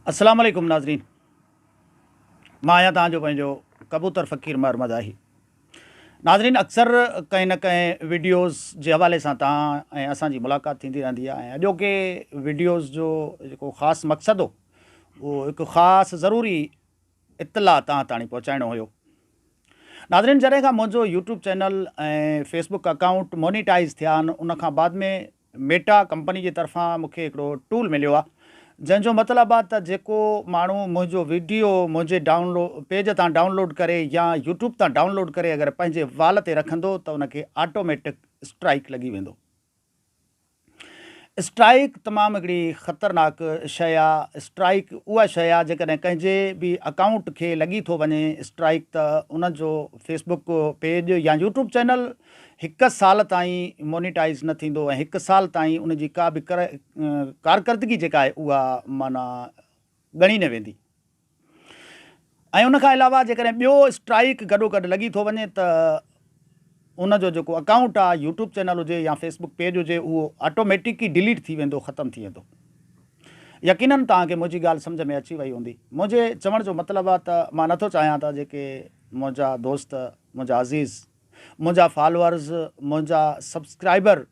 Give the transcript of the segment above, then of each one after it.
अस्सलाम वालेकुम नाज़रीन, मां आहियां तव्हांजो पंहिंजो कबूतर फ़कीर महमदाही। नाज़रीन, अक्सर कंहिं न कंहिं वीडियोज़ जे हवाले सां तव्हां ऐं असांजी मुलाक़ात थींदी रहंदी आहे। ऐं अॼोके वीडियोज़ जो जेको ख़ासि मक़सदु हो उहो हिकु ख़ासि ज़रूरी इत्तला तव्हां ताणी पहुचाइणो हुयो। नाज़रीन, जॾहिं खां मुंहिंजो यूट्यूब चैनल ऐं फेसबुक अकाउंट मोनिटाइज़ थिया आहिनि, उन खां बाद में मेटा कंपनी जी तरफ़ां मूंखे हिकिड़ो टूल मिलियो आहे, जंहिंजो मतिलबु आहे त जेको माण्हू मुंहिंजो वीडियो मुंहिंजे पेज तां डाउनलोड करे या यूट्यूब तां डाउनलोड करे अगरि पंहिंजे वाल ते रखंदो त उनखे ऑटोमेटिक स्ट्राइक लॻी वेंदो। स्ट्राइक तमामु हिकिड़ी ख़तरनाक शइ आहे। स्ट्राइक उहा शइ आहे जेकॾहिं कंहिंजे बि अकाउंट खे लॻी थो वञे स्ट्राइक, त उनजो फेसबुक पेज या यूट्यूब चैनल 1 साल ताईं मोनिटाइज़ न थींदो ऐं 1 साल ताईं उनजी का बि कारकर्दगी जेका आहे उहा माना ॻणी न वेंदी। ऐं उनखां अलावा जेकॾहिं ॿियो स्ट्राइक गॾोगॾु लॻी थो वञे त उनजो जेको अकाउंट आहे, यूट्यूब चैनल हुजे या फेसबुक पेज हुजे, उहो ऑटोमेटिक ई डिलीट थी वेंदो, ख़तमु थी वेंदो। यकीनन तव्हांखे मुंहिंजी ॻाल्हि सम्झ में अची वई हूंदी। मुंहिंजे चवण जो मतिलबु आहे त मां नथो चाहियां त जेके मुंहिंजा दोस्त, मुंहिंजा अज़ीज़, मुंहिंजा फॉलोअर्स, मुंहिंजा सब्सक्राइबर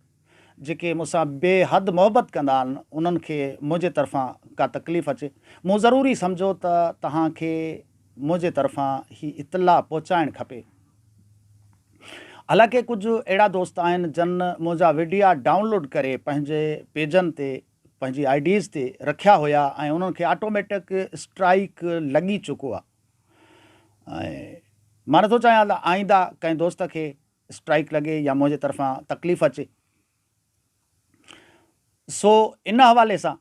जेके मूंसां बेहद मोहबत कंदा आहिनि, उन्हनि खे मुंहिंजे तरफ़ां का तकलीफ़ अचे। मूं ज़रूरी सम्झो त तव्हांखे मुंहिंजे तरफ़ां ही इत्तला पहुचाइणु खपे। हालांकि कुझु अहिड़ा दोस्त आहिनि जिन मुंहिंजा वीडिया डाउनलोड करे पंहिंजे पेजनि ते, पंहिंजी आईडीज़ ते रखिया हुया ऐं उन्हनि खे ऑटोमेटिक स्ट्राइक लॻी चुको आहे। ऐं मां नथो चाहियां त आईंदा कंहिं दोस्त खे स्ट्राइक लॻे या मुंहिंजे तरफ़ां तकलीफ़ अचे। सो इन हवाले सां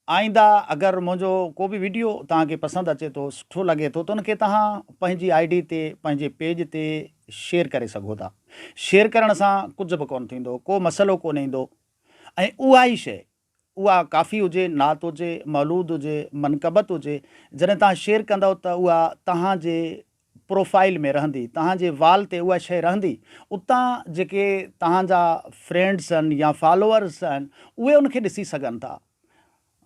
आईंदा अगरि मुंहिंजो को बि वीडियो तव्हांखे पसंदि अचे थो, सुठो लॻे थो, त उनखे तव्हां पंहिंजी आईडी ते, पंहिंजे पेज ते शेयर करे सघो था। शेयर करण सां कुझु बि कोन्ह थींदो, को मसइलो कोन ईंदो। ऐं उहा ई शइ, उहा काफ़ी हुजे, नात हुजे, मौलूद हुजे, मनक़बत हुजे, जॾहिं तव्हां शेयर कंदव त उहा तव्हांजे प्रोफाइल में रहंदी, तव्हांजे वाल ते उहा शइ रहंदी। उतां जेके तव्हांजा फ्रेंड्स आहिनि या फॉलोअर्स आहिनि, उहे उनखे ॾिसी सघनि था,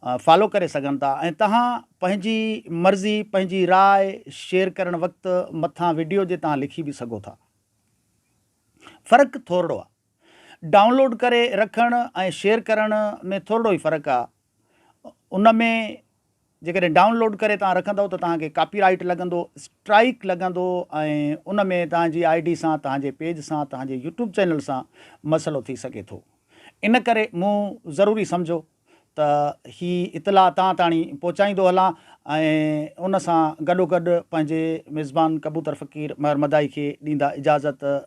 फॉलो करे सघनि था। ऐं तव्हां पंहिंजी मर्ज़ी, पंहिंजी राय शेयर करण वक़्तु मथां वीडियो जे तव्हां लिखी बि सघो था। फ़र्क़ु थोरो आहे। डाउनलोड करे रखणु ऐं शेयर करण में थोरो ई फ़र्क़ु आहे। उन में जेकॾहिं डाउनलोड करे तव्हां रखंदव त तव्हांखे कॉपीराइट लॻंदो, स्ट्राइक लॻंदो ऐं उन में तव्हांजी आईडी सां, तव्हांजे पेज सां, तव्हांजे यूट्यूब चैनल सां मसइलो थी सघे थो। इन करे मूं ज़रूरी सम्झो त ही इत्तला तव्हां ताणी पहुचाईंदो हलां ऐं उन सां गॾोगॾु पंहिंजे मेज़बान कबूतर फ़कीर महमदाई खे ॾींदा इजाज़त।